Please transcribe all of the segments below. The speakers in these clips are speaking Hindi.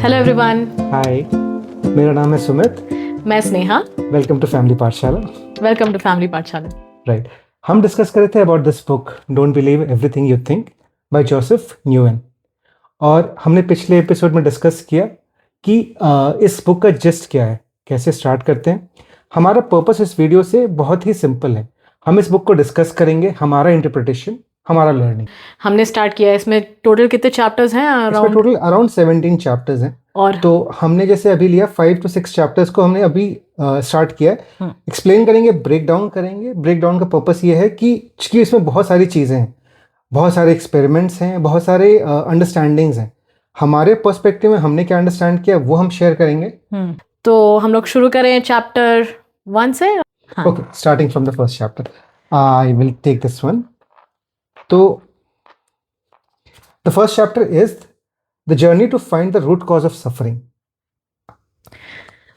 Hello everyone. हाय, मेरा नाम है सुमित। मैं Sneha. Welcome to family Pathshala. Welcome to family Pathshala. Right, हम डिस्कस कर रहे थे about this book don't believe everything you think by Joseph न्यूएन। और हमने पिछले एपिसोड में डिस्कस किया कि इस बुक का जिस्ट क्या है, कैसे स्टार्ट करते हैं। हमारा पर्पस इस वीडियो से बहुत ही सिंपल है। हम इस बुक को डिस्कस करेंगे, हमारा इंटरप्रिटेशन, हमारा लर्निंग। हमने स्टार्ट किया है। इसमें टोटल कितने चैप्टर्स हैं? इसमें टोटल अराउंड 17 चैप्टर्स हैं। और तो हमने जैसे अभी लिया 5 to 6 चैप्टर्स को हमने अभी स्टार्ट किया है। एक्सप्लेन करेंगे, ब्रेक डाउन करेंगे। ब्रेक डाउन का पर्पस ये है कि इसमें बहुत सारी चीज़ें हैं, बहुत सारे एक्सपेरिमेंट्स हैं, बहुत सारे अंडरस्टैंडिंग्स हैं। हमारे पर्सपेक्टिव में हमने क्या अंडरस्टैंड किया वो हम शेयर करेंगे। तो हम लोग शुरू करें चैप्टर 1 से। Okay, starting from the first chapter. I will take this one. तो the first chapter is the journey to find the root cause of suffering.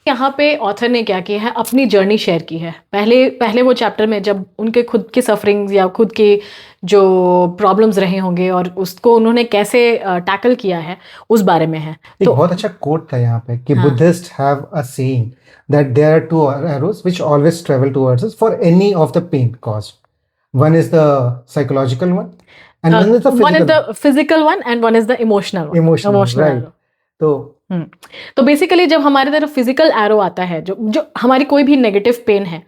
यहाँ पे ऑथर ने क्या किया है, अपनी जर्नी शेयर की है। पहले वो चैप्टर में जब उनके खुद के सफरिंग्स या खुद के जो प्रॉब्लम्स रहे होंगे और उसको उन्होंने कैसे टैकल किया है उस बारे में है। एक बहुत अच्छा कोट था यहाँ पे कि Buddhist have a saying that there are two arrows which always travel towards us for any of the pain caused. One is the psychological one and one is the physical one and one is the emotional right. arrow. तो बेसिकली जब हमारे तरफ फिजिकल एरो आता है, जो हमारी कोई भी नेगेटिव पेन है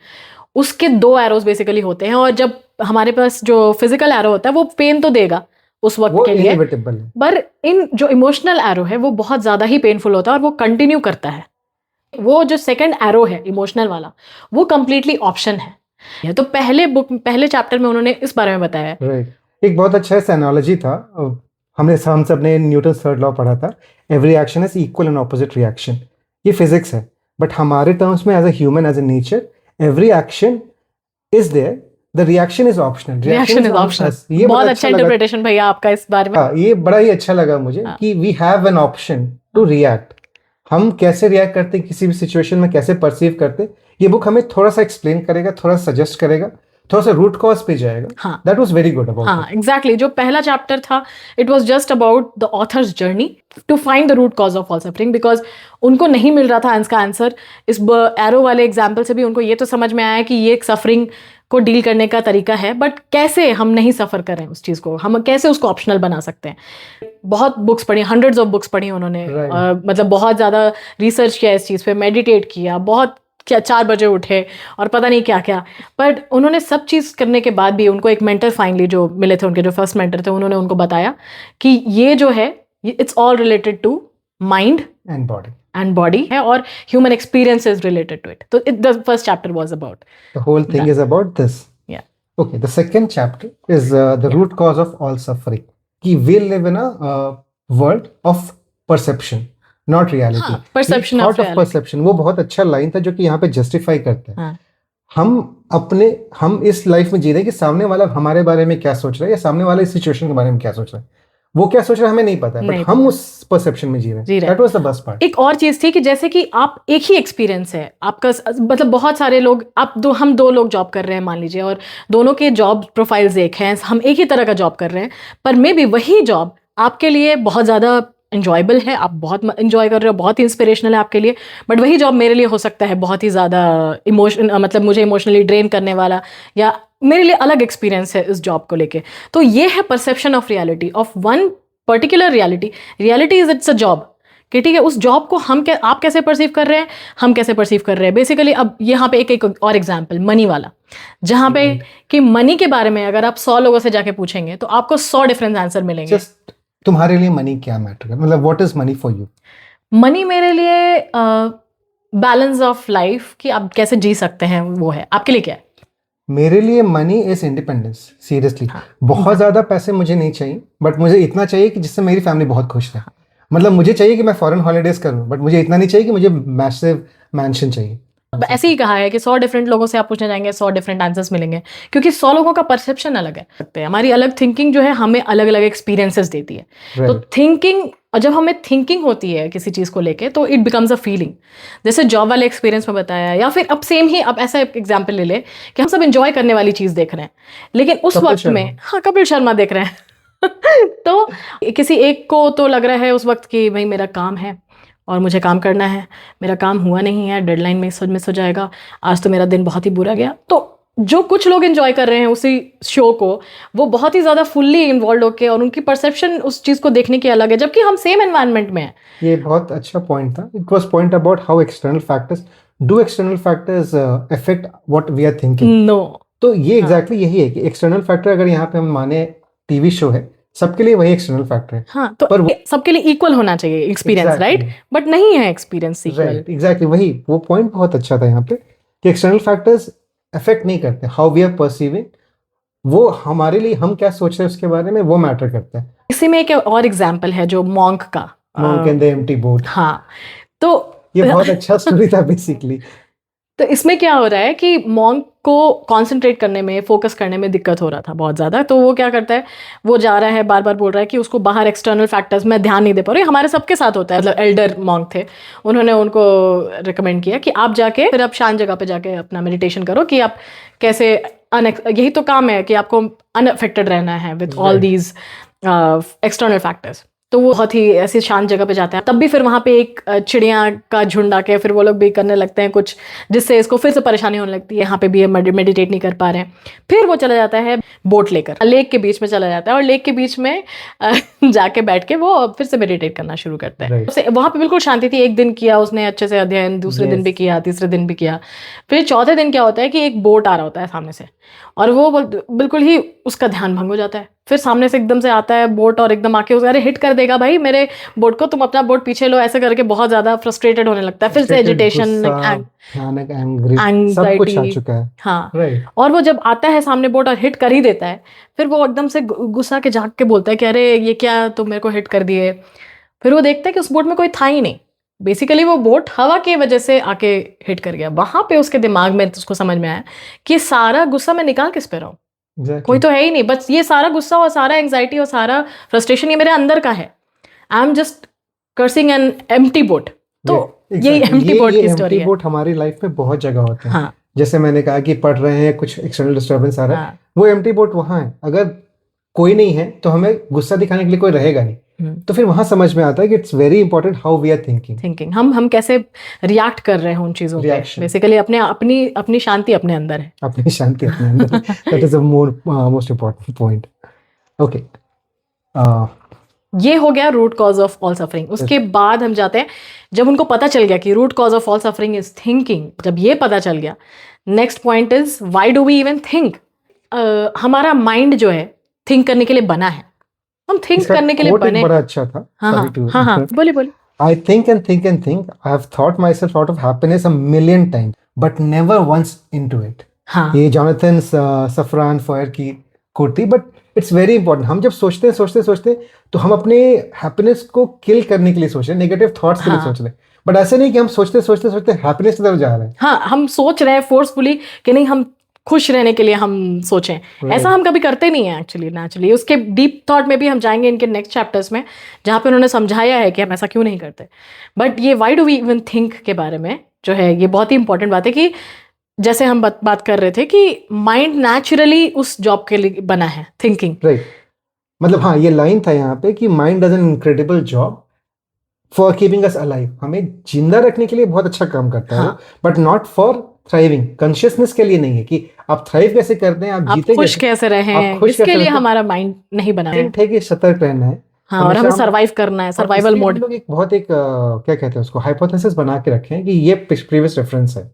उसके 2 एरोज बेसिकली होते हैं। और जब हमारे पास जो फिजिकल एरो होता है वो पेन तो देगा उस वक्त के लिए, पर इन जो इमोशनल एरो है वो बहुत ज्यादा ही पेनफुल होता है और वो कंटिन्यू करता है। वो जो सेकंड एरो है इमोशनल वाला, वो कंप्लीटली ऑप्शन है। तो पहले चैप्टर में उन्होंने इस बारे में बताया है। right. एक बहुत अच्छा एनालॉजी था। हम सब ने न्यूटन थर्ड लॉ पढ़ा था, every action is equal and opposite reaction. ये फिजिक्स है, बट हमारे टर्म्स में as a human, as a nature, every action is there, the reaction is optional. Reaction is optional. ये बहुत अच्छा इंटरप्रिटेशन भैया आपका इस बारे में। ये बड़ा ही अच्छा लगा मुझे कि we have an option to react. हम कैसे रिएक्ट करते, किसी भी सिचुएशन में कैसे परसीव करते, ये बुक हमें थोड़ा सा एक्सप्लेन करेगा, थोड़ा सजेस्ट करेगा, थोड़ा सा रूट कॉज पे जाएगा। That was very good about. हाँ, एग्जैक्टली। जो पहला चैप्टर था it was just about the author's journey to find the root cause of all suffering, because उनको नहीं मिल रहा था इसका आंसर। इस एरो वाले एग्जाम्पल से भी उनको ये तो समझ में आया कि ये एक सफरिंग को डील करने का तरीका है, बट कैसे हम नहीं सफ़र करें उस चीज़ को, हम कैसे उसको ऑप्शनल बना सकते हैं। बहुत बुक्स पढ़ी, हंड्रेड्स ऑफ बुक्स पढ़ी उन्होंने। मतलब बहुत ज़्यादा रिसर्च किया इस चीज़ पे, मेडिटेट किया, बहुत 4 बजे उठे और पता नहीं क्या क्या। पर उन्होंने सब चीज़ करने के बाद भी उनको एक मेंटर फाइनली जो मिले थे, उनके जो फर्स्ट मेंटर थे, उन्होंने उनको बताया कि ये जो है it's all related to mind and body है और human experience is related to it. तो the first chapter was about the whole thing is about this. Okay, the second chapter is the root cause of all suffering. कि we live in a world of perception, not reality. Perception of perception, वो बहुत अच्छा लाइन था जो कि यहाँ पे जस्टिफाई करता है। हम इस लाइफ में जी रहे हैं कि सामने वाला हमारे बारे में क्या सोच रहा है या सामने वाला इस सिचुएशन के बारे में क्या सोच रहा है, वो क्या सोच रहा है हमें नहीं पता है, बट हम उस परसेप्शन में जी रहे हैं। That was the best part. एक और चीज थी कि जैसे कि आप एक ही एक्सपीरियंस है आपका, मतलब बहुत सारे लोग, हम 2 लोग जॉब कर रहे हैं मान लीजिए, और दोनों के जॉब प्रोफाइल्स एक हैं, हम एक ही तरह का जॉब कर रहे हैं, पर मे बी वही जॉब आपके लिए बहुत ज़्यादा इंजॉयबल है, आप बहुत इंजॉय कर रहे हो, बहुत ही इंस्पिरेशनल है आपके लिए, बट वही जॉब मेरे लिए हो सकता है बहुत ही ज़्यादा मतलब मुझे इमोशनली ड्रेन करने वाला, या मेरे लिए अलग एक्सपीरियंस है इस जॉब को लेके। तो ये है perception of reality of one particular reality. Reality is it's a job कि ठीक है, उस जॉब को आप कैसे परसीव कर रहे हैं, हम कैसे परसीव कर रहे हैं। बेसिकली अब यहाँ पे एक और एग्जाम्पल मनी वाला, जहाँ पे कि मनी के बारे में अगर आप 100 लोगों से जाके पूछेंगे तो आपको 100 डिफरेंट आंसर मिलेंगे। तुम्हारे लिए मनी क्या मैटर है, मतलब what is money for you? Money मेरे लिए बैलेंस ऑफ लाइफ, कि आप कैसे जी सकते हैं, वो है। आपके लिए क्या है? मेरे लिए मनी इज इंडिपेंडेंस। सीरियसली, बहुत ज्यादा पैसे मुझे नहीं चाहिए, बट मुझे इतना चाहिए कि जिससे मेरी फैमिली बहुत खुश रहे। मतलब मुझे चाहिए कि मैं फॉरेन हॉलीडेज करूं, बट मुझे इतना नहीं चाहिए कि मुझे मैसिव मैंशन चाहिए। ऐसे ही कहा है कि 100 डिफरेंट लोगों से आप पूछने जाएंगे 100 डिफरेंट आंसर्स मिलेंगे, क्योंकि 100 लोगों का परसेप्शन अलग है। हमारी अलग थिंकिंग जो है हमें अलग अलग एक्सपीरियंसेस देती है। तो थिंकिंग, जब हमें थिंकिंग होती है किसी चीज़ को लेके, तो इट बिकम्स अ फीलिंग। जैसे जॉब वाले एक्सपीरियंस में बताया, या फिर अब सेम ही, अब ऐसा एग्जाम्पल ले ले कि हम सब एंजॉय करने वाली चीज़ देख रहे हैं, लेकिन उस वक्त में कपिल शर्मा देख रहे हैं तो किसी एक को तो लग रहा है उस वक्त कि भाई मेरा काम है, और मुझे काम करना है, मेरा काम हुआ नहीं है, डेडलाइन में मिस हो जाएगा, आज तो मेरा दिन बहुत ही बुरा गया। तो जो कुछ लोग एंजॉय कर रहे हैं उसी शो को, वो बहुत ही ज़्यादा फुल्ली इन्वॉल्व होके, और उनकी परसेप्शन उस चीज़ को देखने की अलग है, जबकि हम सेम एनवायरनमेंट में हैं। ये बहुत अच्छा पॉइंट था। It was point about how external factors affect what we are thinking. No, तो ये एग्जैक्टली यही है कि एक्सटर्नल फैक्टर अगर यहाँ पे हम माने टीवी शो है, सबके लिए वही एक्सटर्नल फैक्टर है। हाँ, तो पर सबके लिए इक्वल होना चाहिए एक्सपीरियंस, राइट? बट नहीं है एक्सपीरियंस इक्वल। राइट, एग्जैक्टली वही, वो पॉइंट बहुत अच्छा था यहाँ पे कि एक्सटर्नल फैक्टर्स अफेक्ट नहीं करते, हाउ वी आर परसीविंग, वो हमारे लिए हम क्या सोच रहे हैं उसके बारे में, वो मैटर करता है। इसी में एक और एग्जाम्पल है जो मॉन्क का। Monk and the empty boat. हाँ, तो ये बहुत अच्छा स्टोरी था बेसिकली। तो इसमें क्या हो रहा है कि मॉन्क को कंसंट्रेट करने में, फोकस करने में दिक्कत हो रहा था बहुत ज़्यादा। तो वो क्या करता है, वो जा रहा है, बार बार बोल रहा है कि उसको बाहर एक्सटर्नल फैक्टर्स में ध्यान नहीं दे पा रहे। हमारे सबके साथ होता है, मतलब एल्डर मॉन्क थे, उन्होंने उनको रिकमेंड किया कि आप जाके फिर आप शांत जगह पे जाके अपना मेडिटेशन करो, कि आप कैसे यही तो काम है कि आपको अनअफेक्टेड रहना है with all these external factors. तो वो बहुत ही ऐसी शांत जगह पे जाते हैं। तब भी फिर वहाँ पे एक चिड़िया का झुंड आके फिर वो लोग भी करने लगते हैं कुछ, जिससे इसको फिर से परेशानी होने लगती है। यहाँ पे भी ये मेडिटेट नहीं कर पा रहे हैं। फिर वो चला जाता है बोट लेकर, लेक के बीच में चला जाता है, और लेक के बीच में जाके बैठ के वो फिर से मेडिटेट करना शुरू करता है। वहाँ पे बिल्कुल शांति थी। एक दिन किया उसने अच्छे से अध्ययन, दूसरे दिन भी किया, तीसरे दिन भी किया। फिर चौथे दिन क्या होता है कि एक बोट आ रहा होता है सामने से, और वो बिल्कुल ही उसका ध्यान भंग हो जाता है। फिर सामने से एकदम से आता है बोट और एकदम आके उसको, अरे हिट कर देगा भाई मेरे बोट को, तुम अपना बोट पीछे लो, ऐसे करके बहुत ज्यादा फ्रस्ट्रेटेड होने लगता है। फिर से एजिटेशन, एंग्जाइटी। हाँ, और वो जब आता है सामने बोट और हिट कर ही देता है, फिर वो एकदम से गुस्सा के झांक के बोलता है कि अरे ये क्या, तुम मेरे को हिट कर दिए। फिर वो देखता है कि उस बोट में कोई था ही नहीं। बेसिकली वो बोट हवा की वजह से आके हिट कर गया। वहां पे उसके दिमाग में उसको समझ में आया कि सारा गुस्सा मैं निकाल किस पे रहा हूँ, कोई तो है ही नहीं, बस ये सारा गुस्सा और सारा एंग्जाइटी और सारा फ्रस्ट्रेशन ये मेरे अंदर का है। I am just cursing an empty boat. तो यही एम्प्टी बोट की स्टोरी है। बोट हमारी लाइफ में बहुत जगह होते हैं। हाँ, जैसे मैंने कहा कि पढ़ रहे हैं, कुछ एक्सटर्नल डिस्टर्बेंस आ रहा है, वो एम्प्टी बोट वहां है। अगर कोई नहीं है तो हमें गुस्सा दिखाने के लिए कोई रहेगा नहीं। तो फिर वहां समझ में आता है कि it's very important how we are thinking, हम कैसे रिएक्ट कर रहे हैं उन चीजों पे। बेसिकली अपनी शांति अपने अंदर है, अपनी शांति अपने अंदर। That is the most important point. Okay, ये हो गया root cause of all suffering. उसके बाद हम जाते हैं, जब उनको पता चल गया कि root cause of all suffering is thinking, जब ये पता चल गया, next point is why do we even think. हमारा माइंड जो है थिंक करने के लिए बना है, हम थिंक करने के लिए बने। बड़ा अच्छा था। हाँ, बोलिए। I think and think and think. I have thought myself out of happiness a million times, but never once into it. हाँ, ये जॉनथन सफरान फॉयर की कोट थी, बट इट्स वेरी इंपॉर्टेंट। हम जब सोचते तो हम अपने हैप्पीनेस को किल करने के लिए सोच रहे हैं, नेगेटिव थॉट्स के लिए सोच रहे हैं। बट ऐसे नहीं कि हम सोचते हैप्पीनेस की तरफ जा रहे हैं। हाँ, हम सोच रहे हैं फोर्सफुली कि नहीं, हम खुश रहने के लिए हम सोचें। ऐसा हम कभी करते नहीं है एक्चुअली, नेचुरली। उसके डीप थॉट में भी हम जाएंगे इनके नेक्स्ट चैप्टर्स में, जहाँ पे उन्होंने समझाया है कि हम ऐसा क्यों नहीं करते। बट ये why do we even think के बारे में जो है, ये बहुत ही इंपॉर्टेंट बात है कि जैसे हम बात कर रहे थे कि माइंड नेचुरली उस जॉब के लिए बना है, थिंकिंग। राइट, मतलब हाँ, ये लाइन था यहाँ पे कि mind does an incredible job for keeping us alive. हमें जिंदा रखने के लिए बहुत अच्छा काम करता है, but not for thriving. Consciousness के लिए नहीं है कि आप थ्राइव कैसे करते हैं, आप जीते खुश कैसे रहें, इसके लिए हमारा माइंड नहीं बना है। कि सतर्क रहना है। हाँ, और हमें सरवाइव करना है, सर्वाइवल मोड। लोग क्या कहते हैं उसको, हाइपोथेसिस बना के रखे हैं कि ये प्रीवियस रेफरेंस है,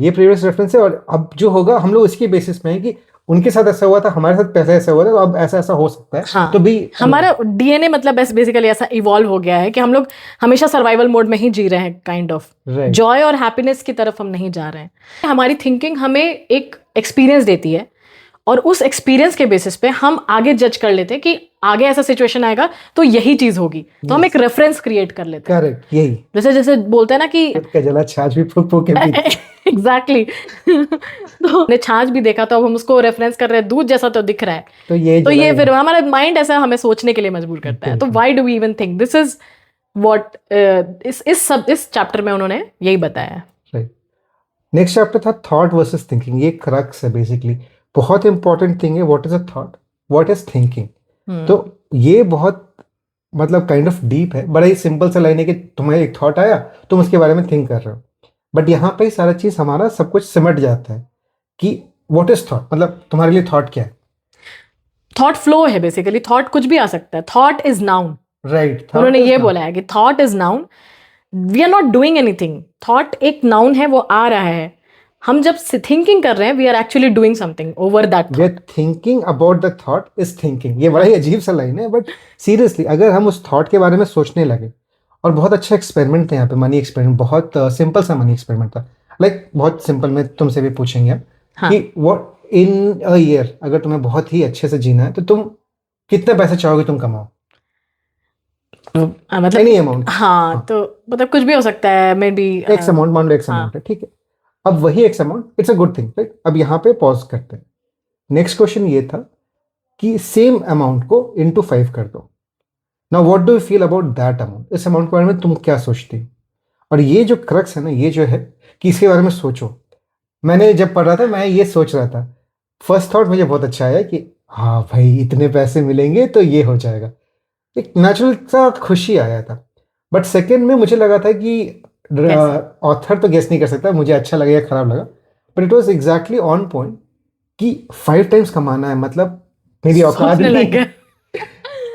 ये प्रीवियस रेफरेंस है, और अब जो होगा हम लोग इसके बेसिस पे हैं कि उनके साथ ऐसा हुआ था, हमारे साथ पहले ऐसा हुआ था, तो अब ऐसा हो सकता है। हाँ, तो भी हमारा डीएनए मतलब बेसिकली ऐसा इवॉल्व हो गया है कि हम लोग हमेशा सर्वाइवल मोड में ही जी रहे हैं, काइंड ऑफ। जॉय और हैप्पीनेस की तरफ हम नहीं जा रहे हैं। हमारी थिंकिंग हमें एक एक्सपीरियंस देती है, और उस एक्सपीरियंस के बेसिस पे हम आगे जज कर लेते हैं कि आगे ऐसा सिचुएशन आएगा तो यही चीज होगी, तो हम एक रेफरेंस क्रिएट कर लेते हैं। करेक्ट, यही जैसे बोलते हैं ना कि जला छाछ भी फूक फूक के एग्जैक्टली। तो हमने छाछ भी देखा तो अब हम उसको रेफरेंस कर रहे हैं, दूध जैसा तो दिख रहा है, तो ये फिर हमारा माइंड ऐसा हमें सोचने के लिए मजबूर करता है। तो why do we even think, this is what इस चैप्टर में उन्होंने यही बताया है। नेक्स्ट चैप्टर था थॉट वर्सेस थिंकिंग। ये क्रक्स है बेसिकली, बहुत इंपॉर्टेंट थिंग है। What is a thought, what is thinking. तो ये बहुत मतलब काइंड ऑफ डीप है, बड़ा ही सिंपल सा लाइन है कि तुम्हें एक थॉट आया, तुम उसके बारे में थिंक कर रहे हो, बट यहाँ पे सारा चीज हमारा सब कुछ सिमट जाता है कि व्हाट इज थॉट, मतलब तुम्हारे लिए थॉट क्या है। थॉट फ्लो है बेसिकली, थॉट कुछ भी आ सकता है, थॉट इज नाउन। राइट, उन्होंने ये बोला है कि thought is noun, we are not doing anything, thought एक नाउन है, वो आ रहा है, हम जब थिंकिंग कर रहे हैं we are actually doing something over that we are thinking about the thought is thinking. ये बड़ा ही अजीब सा लाइन है, बट सीरियसली अगर हम उस थॉट के बारे में सोचने लगे, और बहुत अच्छा एक्सपेरिमेंट था यहाँ पे, मनी एक्सपेरिमेंट, बहुत सिंपल सा मनी एक्सपेरिमेंट था, लाइक बहुत सिंपल, में तुमसे भी पूछेंगे हम हाँ। कि व्हाट इन अ ईयर अगर तुम्हें बहुत ही अच्छे से जीना है तो तुम कितने पैसे चाहोगे तुम कमाओ, मतलब एनी अमाउंट। हाँ, तो मतलब कुछ भी हो सकता है, मे बी एक्स अमाउंट, मान लो एक्स हाँ। अमाउंट है, ठीक है। अब वही x amount, it's a good thing, right. अब यहाँ पे पॉज करते हैं। नेक्स्ट क्वेश्चन ये था कि सेम अमाउंट को इंटू 5 कर दो। Now what do you feel about that amount, इस अमाउंट के बारे में तुम क्या सोचती हो। और ये जो क्रक्स है ना, ये जो है कि इसके बारे में सोचो। मैंने जब पढ़ रहा था मैं ये सोच रहा था, फर्स्ट थॉट मुझे बहुत अच्छा आया कि हाँ भाई इतने पैसे मिलेंगे तो ये हो जाएगा, एक नेचुरल सा खुशी आया था। बट सेकंड में मुझे लगा था कि ऑथर तो गेस नहीं कर सकता मुझे अच्छा लगा या खराब लगा, but it was exactly on point कि 5 टाइम्स कमाना है, मतलब मेरी औकात सोचने नहीं लग गए,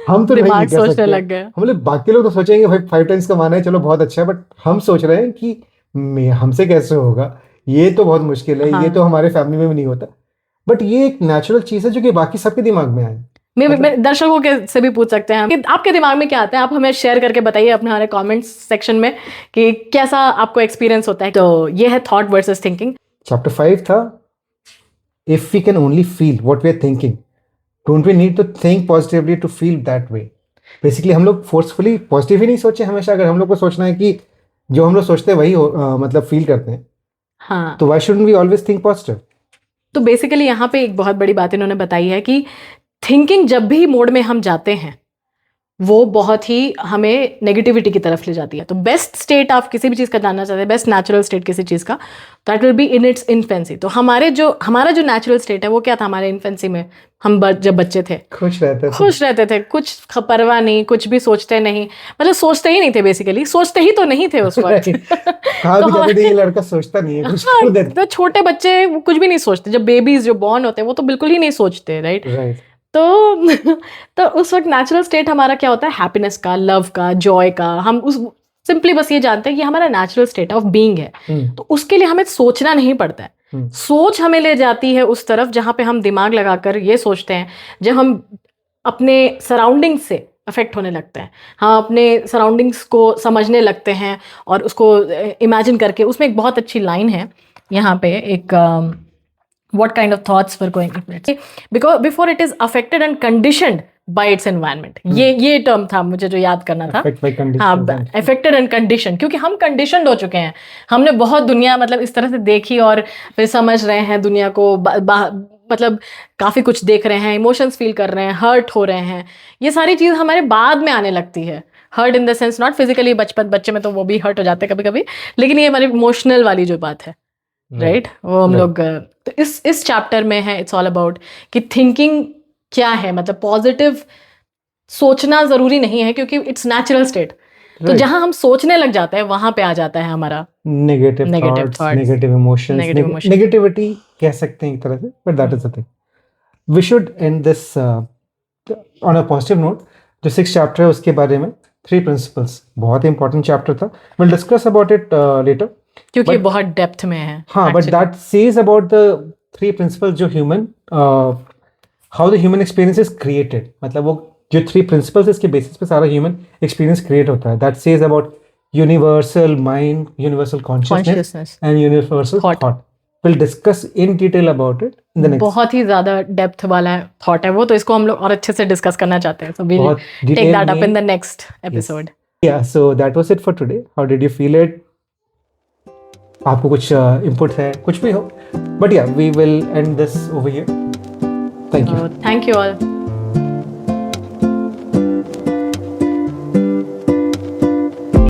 हम तो नहीं दिमाग कर सोचने सकते। लग गए। हम लोग बाकी लोग तो सोचेंगे भाई 5 टाइम्स कमाना है, चलो बहुत अच्छा है, बट हम सोच रहे हैं कि हमसे कैसे होगा, ये तो बहुत मुश्किल है, ये तो हाँ। हमारे फैमिली में भी नहीं होता। बट ये एक नेचुरल चीज है जो कि बाकी सबके दिमाग में आए। मैं दर्शकों के से भी पूछ सकते हैं कि आपके दिमाग में क्या आता है, आप हमें शेयर करके बताइए अपने हमारे कमेंट्स सेक्शन में कि कैसा आपको एक्सपीरियंस होता है। तो ये है थॉट वर्सेस थिंकिंग। चैप्टर 5 था if we can only feel what we are thinking, don't we need to think positively to feel that way. Basically हम लोग फोर्सफुली पॉजिटिव ही नहीं सोचे हमेशा, अगर हम लोग को सोचना है कि जो हम लोग सोचते हैं वही मतलब फील करते हैं, हाँ, तो why shouldn't we always think positive. तो बेसिकली यहाँ पे एक बहुत बड़ी बात इन्होंने बताई है कि थिंकिंग जब भी मोड में हम जाते हैं वो बहुत ही हमें नेगेटिविटी की तरफ ले जाती है। तो बेस्ट स्टेट आप किसी भी चीज़ का जानना चाहते हैं, बेस्ट नेचुरल स्टेट किसी चीज़ का, that will be in its infancy. तो हमारा जो नेचुरल स्टेट है वो क्या था हमारे इन्फेंसी में, हम जब बच्चे थे खुश रहते थे, कुछ परवाह नहीं, कुछ भी सोचते नहीं, मतलब सोचते ही नहीं थे, बेसिकली सोचते ही तो नहीं थे उस वक्त। कहा भी जाते थे ये लड़का सोचता नहीं है, कुछ कर देता। तो छोटे बच्चे वो कुछ भी नहीं सोचते, जब बेबीज जो बॉर्न होते हैं वो तो बिल्कुल ही नहीं सोचते, राइट। राइट, तो उस वक्त नेचुरल स्टेट हमारा क्या होता है, हैप्पीनेस का, लव का, जॉय का। हम उस सिंपली बस ये जानते हैं कि हमारा नेचुरल स्टेट ऑफ बीइंग है, तो उसके लिए हमें सोचना नहीं पड़ता है। सोच हमें ले जाती है उस तरफ जहां पे हम दिमाग लगाकर ये सोचते हैं, जब हम अपने सराउंडिंग से अफेक्ट होने लगते हैं, हम अपने सराउंडिंग्स को समझने लगते हैं और उसको इमेजिन करके। उसमें एक बहुत अच्छी लाइन है यहाँ पे, एक what kind of thoughts were going in because before it is affected and conditioned by its environment। ये टर्म था मुझे जो याद करना था। हाँ, affected and conditioned, क्योंकि हम conditioned हो चुके हैं, हमने बहुत दुनिया मतलब इस तरह से देखी और फिर समझ रहे हैं दुनिया को, मतलब काफ़ी कुछ देख रहे हैं, इमोशंस फील कर रहे हैं, हर्ट हो रहे हैं। ये सारी चीज़ हमारे बाद में आने लगती है। Hurt in the sense not physically, बच्चे में तो वो भी हर्ट हो जाते हैं कभी कभी, लेकिन ये हमारी इमोशनल वाली जो बात है, राइट, वो हम लोग। तो इस चैप्टर में है, इट्स ऑल अबाउट कि थिंकिंग क्या है, मतलब पॉजिटिव सोचना जरूरी नहीं है क्योंकि इट्स नेचुरल स्टेट। तो जहां हम सोचने लग जाते हैं वहां पे आ जाता है हमारा negative thoughts, negative emotions, negativity कह सकते हैं एक तरह से, but that is the thing. We should end this on a positive note. जो 6th चैप्टर है उसके बारे में 3 प्रिंसिपल्स, बहुत ही इंपॉर्टेंट चैप्टर था। Will discuss about it later, क्योंकि बहुत डेप्थ में है। हाँ, but that says about the 3 principles जो human, how the human experience is created, मतलब वो जो 3 प्रिंसिपल्स इसके बेसिस पे सारा ह्यूमन एक्सपीरियंस क्रिएट होता है। That says about universal mind, universal consciousness and universal thought. Will discuss in detail about it in the next. बहुत ही ज्यादा डेप्थ वाला थॉट है वो, तो इसको हम लोग और अच्छे से डिस्कस करना चाहते हैं, so we will take that up in the next episode. Yeah so that was it for today. How did you feel it? आपको कुछ इनपुट है, कुछ भी हो, but yeah we will end this over here. Thank you all.